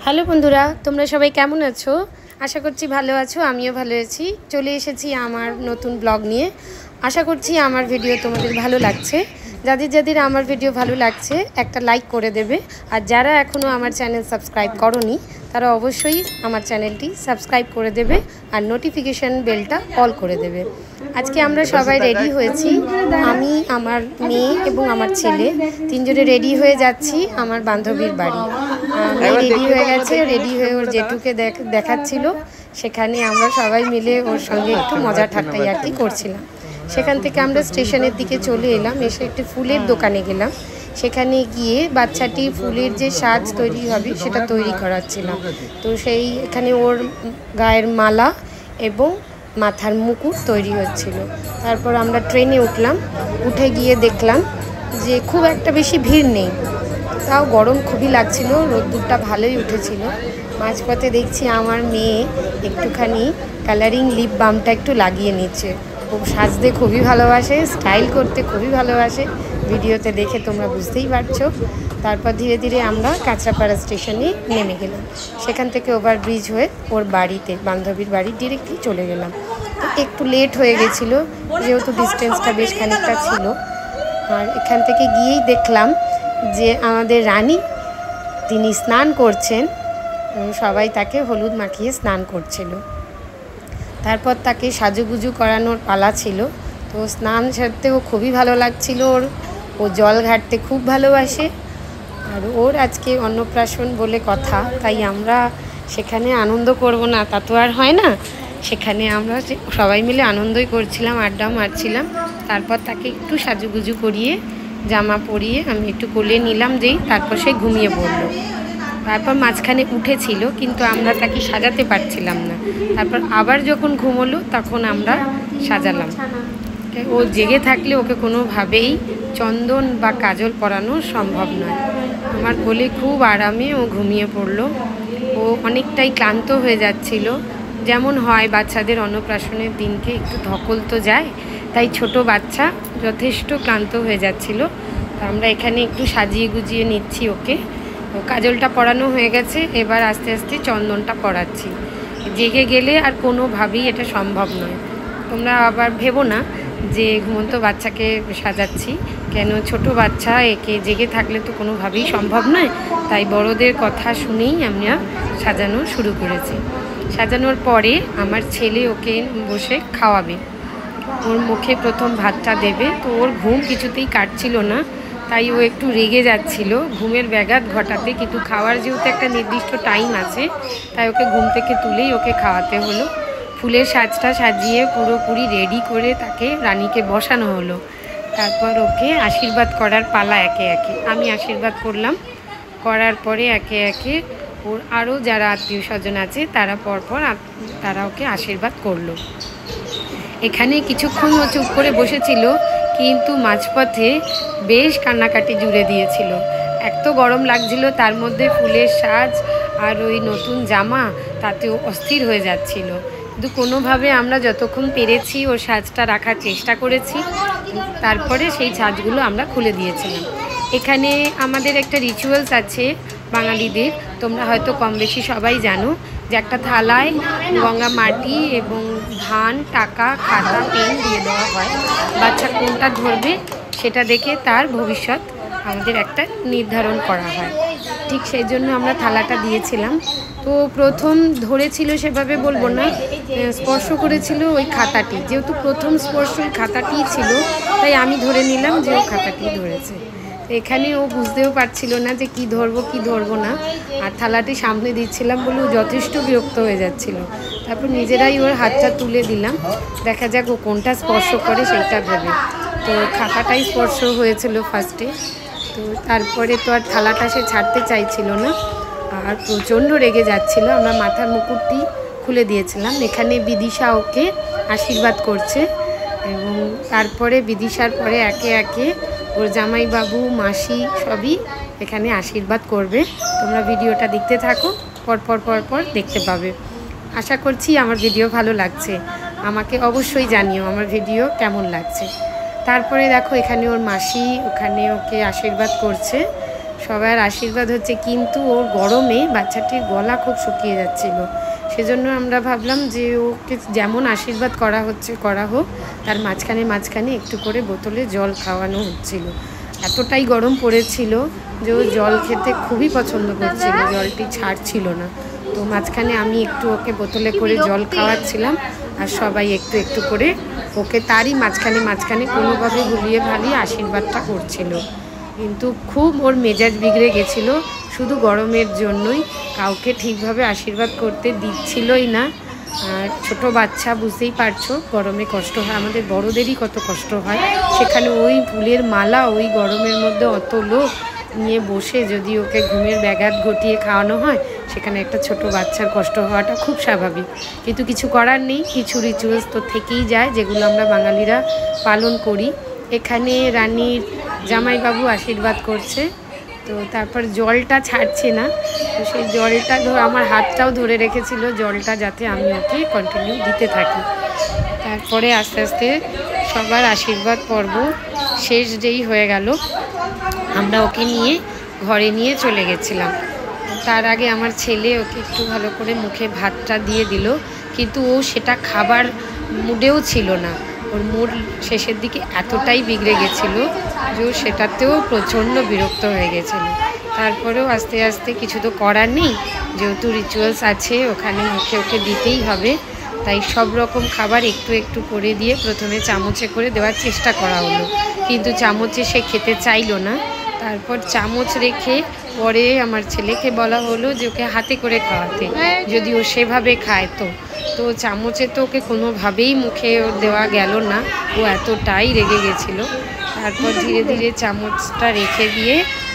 Hello বন্ধুরা, তোমরা সবাই কেমন আছো? আশা করছি ভালো আছো। আমিও ভালো আছি। চলে এসেছি আমার নতুন ব্লগ নিয়ে। আশা করছি আমার ভিডিও তোমাদের ভালো লাগছে। যাদের যাদের আমার ভিডিও ভালো লাগছে একটা লাইক করে দেবে, আর যারা এখনও আমার চ্যানেল সাবস্ক্রাইব করোনি তারা অবশ্যই আমার চ্যানেলটি সাবস্ক্রাইব করে দেবে আর নোটিফিকেশান বেলটা অল করে দেবে। আজকে আমরা সবাই রেডি হয়েছি। আমি, আমার মেয়ে এবং আমার ছেলে তিনজনে রেডি হয়ে যাচ্ছি আমার বান্ধবীর বাড়ি। মেয়ে রেডি হয়ে গেছে, রেডি হয়ে ওর জেঠুকে দেখাচ্ছিল। সেখানে আমরা সবাই মিলে ওর সঙ্গে একটু মজা ঠাট্টাই আর কি করছিলাম। সেখান থেকে আমরা স্টেশনের দিকে চলে এলাম। এসে একটি ফুলের দোকানে গেলাম। সেখানে গিয়ে বাচ্চাটি ফুলের যে সাজ তৈরি হবে সেটা তৈরি করাচ্ছিলাম। তো এখানে ওর গায়ের মালা এবং মাথার মুকুট তৈরি হচ্ছিল। তারপর আমরা ট্রেনে উঠলাম। উঠে গিয়ে দেখলাম যে খুব একটা বেশি ভিড় নেই, তাও গরম খুবই লাগছিল, রোদ্দুরটা ভালোই উঠেছিল। মাঝপথে দেখছি আমার মেয়ে একটুখানি কালারিং লিপ বামটা একটু লাগিয়ে নিচ্ছে। খুব সাজতে খুবই ভালোবাসে, স্টাইল করতে খুবই ভালোবাসে। ভিডিওতে দেখে তোমরা বুঝতেই পারছো। তারপর ধীরে ধীরে আমরা কাঁচরাপাড়া স্টেশনে নেমে গেলাম। সেখান থেকে ওভারব্রিজ হয়ে ওর বাড়িতে, বান্ধবীর বাড়ি ডিরেক্টলি চলে গেলাম। তো একটু লেট হয়ে গেছিলো যেহেতু ডিস্টেন্সটা বেশ খানিকটা ছিল। আর এখান থেকে গিয়েই দেখলাম যে আমাদের রানী তিনি স্নান করছেন। সবাই তাকে হলুদ মাখিয়ে স্নান করছিল। তারপর তাকে সাজুগুজু করানোর পালা ছিল। তো স্নান সারতেও খুবই ভালো লাগছিল ওর। ও জল ঘাটতে খুব ভালোবাসে। আর ওর আজকে অন্নপ্রাশন বলে কথা, তাই আমরা সেখানে আনন্দ করব না তা তো আর হয় না। সেখানে আমরা সবাই মিলে আনন্দই করছিলাম, আড্ডা মারছিলাম। তারপর তাকে একটু সাজুগুজু করিয়ে জামা পরিয়ে আমি একটু কোলে নিলাম যেই, তারপর সে ঘুমিয়ে পড়লো। তারপর মাঝখানে উঠেছিল কিন্তু আমরা তাকে সাজাতে পারছিলাম না। তারপর আবার যখন ঘুমোলো তখন আমরা সাজালাম। ও জেগে থাকলে ওকে কোনোভাবেই চন্দন বা কাজল পরানো সম্ভব নয়। আমার কোলে খুব আরামে ও ঘুমিয়ে পড়লো। ও অনেকটাই ক্লান্ত হয়ে যাচ্ছিল। যেমন হয় বাচ্চাদের অন্নপ্রাশনের দিনকে একটু ধকল তো যায়, তাই ছোট বাচ্চা যথেষ্ট ক্লান্ত হয়ে যাচ্ছিল। আমরা এখানে একটু সাজিয়ে গুজিয়ে নিচ্ছি ওকে। কাজলটা পরানো হয়ে গেছে, এবার আস্তে আস্তে চন্দনটা পরাচ্ছি। জেগে গেলে আর কোনোভাবেই এটা সম্ভব নয়। তোমরা আবার ভেবো না যে ঘুমন্ত বাচ্চাকে সাজাচ্ছি, কেন ছোট বাচ্চা, একে জেগে থাকলে তো কোনোভাবেই সম্ভব নয়। তাই বড়দের কথা শুনেই আমরা সাজানো শুরু করেছি। সাজানোর পরে আমার ছেলে ওকে বসে খাওয়াবে। ওর মুখে প্রথম ভাতটা দেবে। তো ওর ঘুম কিছুতেই কাটছিল না, তাই ও একটু রেগে যাচ্ছিল ঘুমের ব্যাঘাত ঘটাতে। কিন্তু খাওয়ার যেহেতু একটা নির্দিষ্ট টাইম আছে, তাই ওকে ঘুম থেকে তুলেই ওকে খাওয়াতে হলো। ফুলের সাজটা সাজিয়ে পুরোপুরি রেডি করে তাকে রানীকে বসানো হলো। তারপর ওকে আশীর্বাদ করার পালা একে একে। আমি আশীর্বাদ করলাম। করার পরে একে একে ওর আরও যারা আত্মীয় স্বজন আছে তারা পরপর তারা ওকে আশীর্বাদ করলো। এখানে কিছুক্ষণ ও চুপ করে বসেছিল, কিন্তু মাঝপথে বেশ কান্নাকাটি জুড়ে দিয়েছিল। এত গরম লাগছিল, তার মধ্যে ফুলের সাজ আর ওই নতুন জামা, তাতেও অস্থির হয়ে যাচ্ছিল। কিন্তু কোনোভাবে আমরা যতক্ষণ পেরেছি ওর সাজটা রাখার চেষ্টা করেছি। তারপরে সেই সাজগুলো আমরা খুলে দিয়েছিলাম। এখানে আমাদের একটা রিচুয়ালস আছে বাঙালিদের, তোমরা হয়তো কম বেশি সবাই জানো, যে একটা থালায় গঙ্গা মাটি এবং ধান, টাকা, খাতা, পেন দিয়ে দেওয়া হয়। বাচ্চা কোনটা ধরবে সেটা দেখে তার ভবিষ্যৎ আমাদের একটা নির্ধারণ করা হয়। ঠিক সেই জন্য আমরা থালাটা দিয়েছিলাম। তো প্রথম ধরেছিল সেভাবে বলবো না, স্পর্শ করেছিল ওই খাতাটি। যেহেতু প্রথম স্পর্শ ওই খাতাটিই ছিল, তাই আমি ধরে নিলাম যে ও খাতাটি ধরেছে। এখানে ও বুঝতেও পারছিল না যে কি ধরবো না। আর থালাটি সামনে দিচ্ছিলাম বলে ও যথেষ্ট বিরক্ত হয়ে যাচ্ছিল। তারপর নিজেরাই ওর হাতটা তুলে দিলাম, দেখা যাক ও কোনটা স্পর্শ করে সেইটা ভেবে। তো খাতাটাই স্পর্শ হয়েছিল ফার্স্টে। তো তারপরে তো আর থালাটা সে ছাড়তে চাইছিল না, আর প্রচণ্ড রেগে যাচ্ছিল। আমরা মাথার মুকুটটি খুলে দিয়েছিলাম। এখানে বিদিশা ওকে আশীর্বাদ করছে, এবং তারপরে বিদিশার পরে একে একে ওর জামাইবাবু, মাসি সবই এখানে আশীর্বাদ করবে। তোমরা ভিডিওটা দেখতে থাকো, পরপর দেখতে পাবে। আশা করছি আমার ভিডিও ভালো লাগছে। আমাকে অবশ্যই জানিও আমার ভিডিও কেমন লাগছে। তারপরে দেখো এখানে ওর মাসি ওখানে ওকে আশীর্বাদ করছে। সবার আশীর্বাদ হচ্ছে, কিন্তু ওর গরমে বাচ্চাটির গলা খুব শুকিয়ে যাচ্ছিল। সেজন্য আমরা ভাবলাম যে ওকে যেমন আশীর্বাদ করা হচ্ছে করা হোক, তার মাঝখানে একটু করে বোতলে জল খাওয়ানো হচ্ছিল। এতটাই গরম পড়েছিল যে ও জল খেতে খুবই পছন্দ করছিল, জলটি ছাড়ছিল না। তো মাঝখানে আমি একটু ওকে বোতলে করে জল খাওয়াচ্ছিলাম, আর সবাই একটু একটু করে ওকে তারই মাঝখানে কোনোভাবে গুলিয়ে ভালিয়ে আশীর্বাদটা করছিল। কিন্তু খুব ওর মেজাজ বিগড়ে গেছিলো, শুধু গরমের জন্যই কাউকে ঠিকভাবে আশীর্বাদ করতে দিচ্ছিলই না। আর ছোটো বাচ্চা বুঝতেই পারছো, গরমে কষ্ট হয়, আমাদের বড়োদেরই কত কষ্ট হয়। সেখানে ওই ফুলের মালা ওই গরমের মধ্যে অত লোক নিয়ে বসে যদি ওকে ঘুমের ব্যাঘাত ঘটিয়ে খাওয়ানো হয়, সেখানে একটা ছোট বাচ্চার কষ্ট হওয়াটা খুব স্বাভাবিক। কিন্তু কিছু করার নেই, কিছু রিচুয়ালস তো থেকেই যায় যেগুলো আমরা বাঙালিরা পালন করি। এখানে রানীর জামাইবাবু আশীর্বাদ করছে, তো তারপর জলটা ছাড়ছে না, তো সেই জলটা আমার হাতটাও ধরে রেখেছিল জলটা, যাতে আমি ওকে কন্টিনিউ দিতে থাকি। তারপরে আস্তে আস্তে সবার আশীর্বাদ পর্ব শেষ যেই হয়ে গেল, আমরা ওকে নিয়ে ঘরে নিয়ে চলে গেছিলাম। তার আগে আমার ছেলে ওকে একটু ভালো করে মুখে ভাতটা দিয়ে দিল, কিন্তু ও সেটা খাবার মুডেও ছিল না। ওর মুড শেষের দিকে এতটাই বিগড়ে গেছিলো যে ও সেটাতেও প্রচণ্ড বিরক্ত হয়ে গেছিলো। তারপরেও আস্তে আস্তে কিছু তো করার নেই, যেহেতু রিচুয়ালস আছে ওখানে মুখে ওকে দিতেই হবে, তাই সব রকম খাবার একটু একটু করে দিয়ে প্রথমে চামচে করে দেওয়ার চেষ্টা করা হলো, কিন্তু চামচে সে খেতে চাইলো না। তারপর চামচ রেখে পরে আমার ছেলেকে বলা হলো যে ওকে হাতে করে খাওয়াতে, যদি ও সেভাবে খায়। তো চামচে তো ওকে কোনোভাবেই মুখে দেওয়া গেল না, ও এতটাই রেগে গেছিলো। তারপর ধীরে ধীরে চামচটা রেখে দিয়ে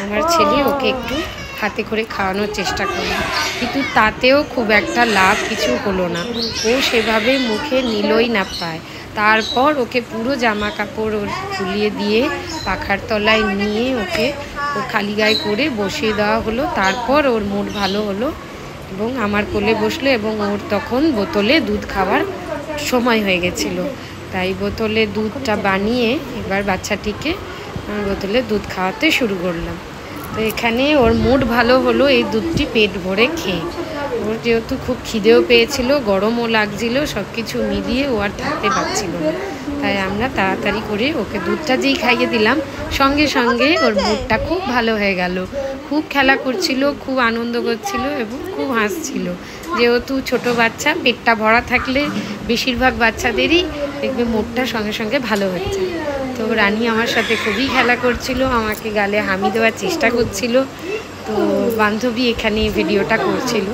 আমার ছেলে ওকে একটু হাতে করে খাওয়ানোর চেষ্টা করলো, কিন্তু তাতেও খুব একটা লাভ কিছু হলো না, ও সেভাবে মুখে নিলই না পায়। তারপর ওকে পুরো জামা কাপড় ওর খুলিয়ে দিয়ে পাখার তলায় নিয়ে ওকে ও খালি গায়ে করে বসিয়ে দেওয়া হলো। তারপর ওর মুড ভালো হলো এবং আমার কোলে বসলো, এবং ওর তখন বোতলে দুধ খাওয়ার সময় হয়ে গেছিলো, তাই বোতলে দুধটা বানিয়ে এবার বাচ্চাটিকে বোতলে দুধ খাওয়াতে শুরু করলাম। তো এখানে ওর মুড ভালো হলো এই দুধটি পেট ভরে খেয়ে। ওর যেহেতু খুব খিদেও পেয়েছিল, গরমও লাগছিল, সব কিছু মিলিয়ে ও আর থাকতে পারছিল না, তাই আমরা তাড়াতাড়ি করে ওকে দুধটা যেই খাইয়ে দিলাম, সঙ্গে সঙ্গে ওর মুডটা খুব ভালো হয়ে গেল। খুব খেলা করছিল, খুব আনন্দ করছিল এবং খুব হাসছিল। যেহেতু ছোট বাচ্চা, পেটটা ভরা থাকলে বেশিরভাগ বাচ্চাদেরই দেখবে মুডটা সঙ্গে সঙ্গে ভালো হচ্ছে। তো রানী আমার সাথে খুবই খেলা করছিল, আমাকে গালে হামি দেওয়ার চেষ্টা করছিল। তো বান্ধবী এখানে ভিডিওটা করছিল।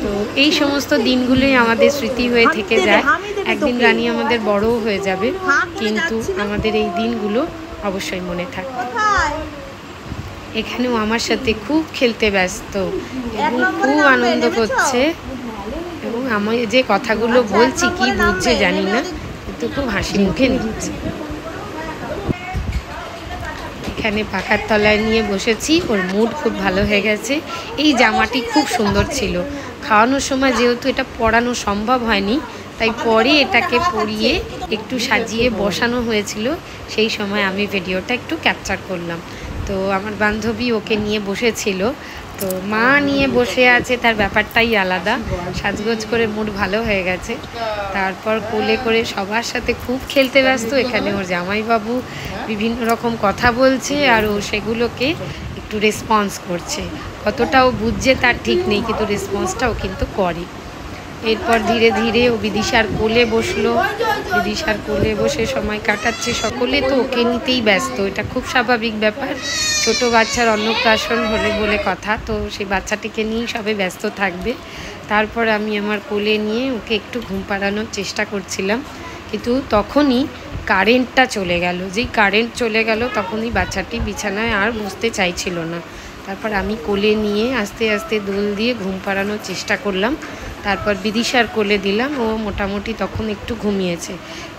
তো এই সমস্ত দিনগুলোই আমাদের স্মৃতি হয়ে থেকে যায়। একদিন রানী আমাদের বড়ও হয়ে যাবে, কিন্তু আমাদের এই দিনগুলো অবশ্যই মনে থাকবে। এখানেও আমার সাথে খুব খেলতে ব্যস্ত এবং খুব আনন্দ করছে, এবং আমি যে কথাগুলো বলছি কি বুঝছে জানি না, কিন্তু খুব হাসি মুখে নিচ্ছে। এখানে পাখার তলায় নিয়ে বসেছি, ওর মুড খুব ভালো হয়ে গেছে। এই জামাটি খুব সুন্দর ছিল, খাওয়ানোর সময় যেহেতু এটা পরানো সম্ভব হয়নি, তাই পরে এটাকে পরিয়ে একটু সাজিয়ে বসানো হয়েছিল, সেই সময় আমি ভিডিওটা একটু ক্যাপচার করলাম। তো আমার বান্ধবী ওকে নিয়ে বসেছিল, তো মা নিয়ে বসে আছে তার ব্যাপারটাই আলাদা, সাজগোজ করে মুড ভালো হয়ে গেছে। তারপর কোলে করে সবার সাথে খুব খেলতে ব্যস্ত। এখানে ওর জামাইবাবু বিভিন্ন রকম কথা বলছে, আর ও সেগুলোকে একটু রেসপন্স করছে। কতটা ও বুঝছে তার ঠিক নেই, কিন্তু রেসপন্সটাও কিন্তু করে। এরপর ধীরে ধীরে ও বিদিশার কোলে বসলো, বিদিশার কোলে বসে সময় কাটাচ্ছে। সকলে তো ওকে নিতেই ব্যস্ত, এটা খুব স্বাভাবিক ব্যাপার, ছোট বাচ্চার অন্নপ্রাশন হলে বলে কথা, তো সেই বাচ্চাটিকে নিয়েই সবে ব্যস্ত থাকবে। তারপর আমি আমার কোলে নিয়ে ওকে একটু ঘুম পাড়ানোর চেষ্টা করছিলাম, কিন্তু তখনই কারেন্টটা চলে গেল। যেই কারেন্ট চলে গেল তখনই বাচ্চাটি বিছানায় আর বসতে চাইছিল না। তারপর আমি কোলে নিয়ে আস্তে আস্তে দোল দিয়ে ঘুম পাড়ানোর চেষ্টা করলাম। তারপর বিদিশার কোলে দিলাম, ও মোটামুটি তখন একটু ঘুমিয়েছে,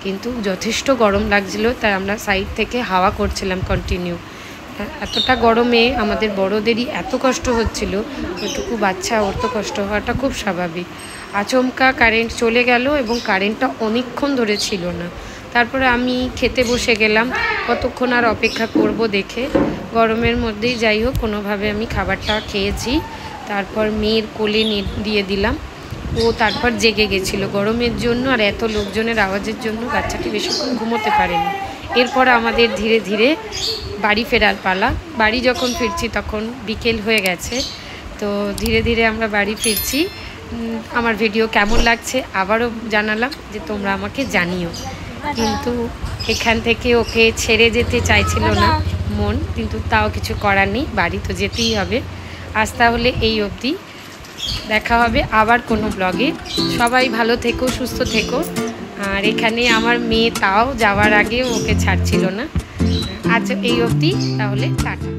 কিন্তু যথেষ্ট গরম লাগছিল, তাই আমরা সাইড থেকে হাওয়া করছিলাম কন্টিনিউ। এতটা গরমে আমাদের বড়োদেরই এত কষ্ট হচ্ছিল, ওইটুকু বাচ্চা ওর তো কষ্ট হওয়াটা খুব স্বাভাবিক। আচমকা কারেন্ট চলে গেল এবং কারেন্টটা অনেকক্ষণ ধরে ছিল না। তারপরে আমি খেতে বসে গেলাম, কতক্ষণ আর অপেক্ষা করব দেখে। গরমের মধ্যেই যাই হোক কোনোভাবে আমি খাবারটা খেয়েছি। তারপর মেয়ের কোলে দিয়ে দিলাম। ও তারপর জেগে গেছিলো গরমের জন্য, আর এত লোকজনের আওয়াজের জন্য বাচ্চাটি বেশিক্ষণ ঘুমোতে পারেনি। এরপর আমাদের ধীরে ধীরে বাড়ি ফেরার পালা। বাড়ি যখন ফিরছি তখন বিকেল হয়ে গেছে। তো ধীরে ধীরে আমরা বাড়ি ফিরছি। আমার ভিডিও কেমন লাগছে আবারও জানালাম যে তোমরা আমাকে জানিও। কিন্তু এখান থেকে ওকে ছেড়ে যেতে চাইছিল না মন, কিন্তু তাও কিছু করার নেই, বাড়ি তো যেতেই হবে। আজ তাহলে এই অবধি, দেখা হবে আবার কোনো ব্লগে। সবাই ভালো থেকো, সুস্থ থেকো। আর এখানে আমার মেয়ে তাও যাওয়ার আগে ওকে ছাড়ছিল না। আজ এই অবধি, তাহলে টাটা।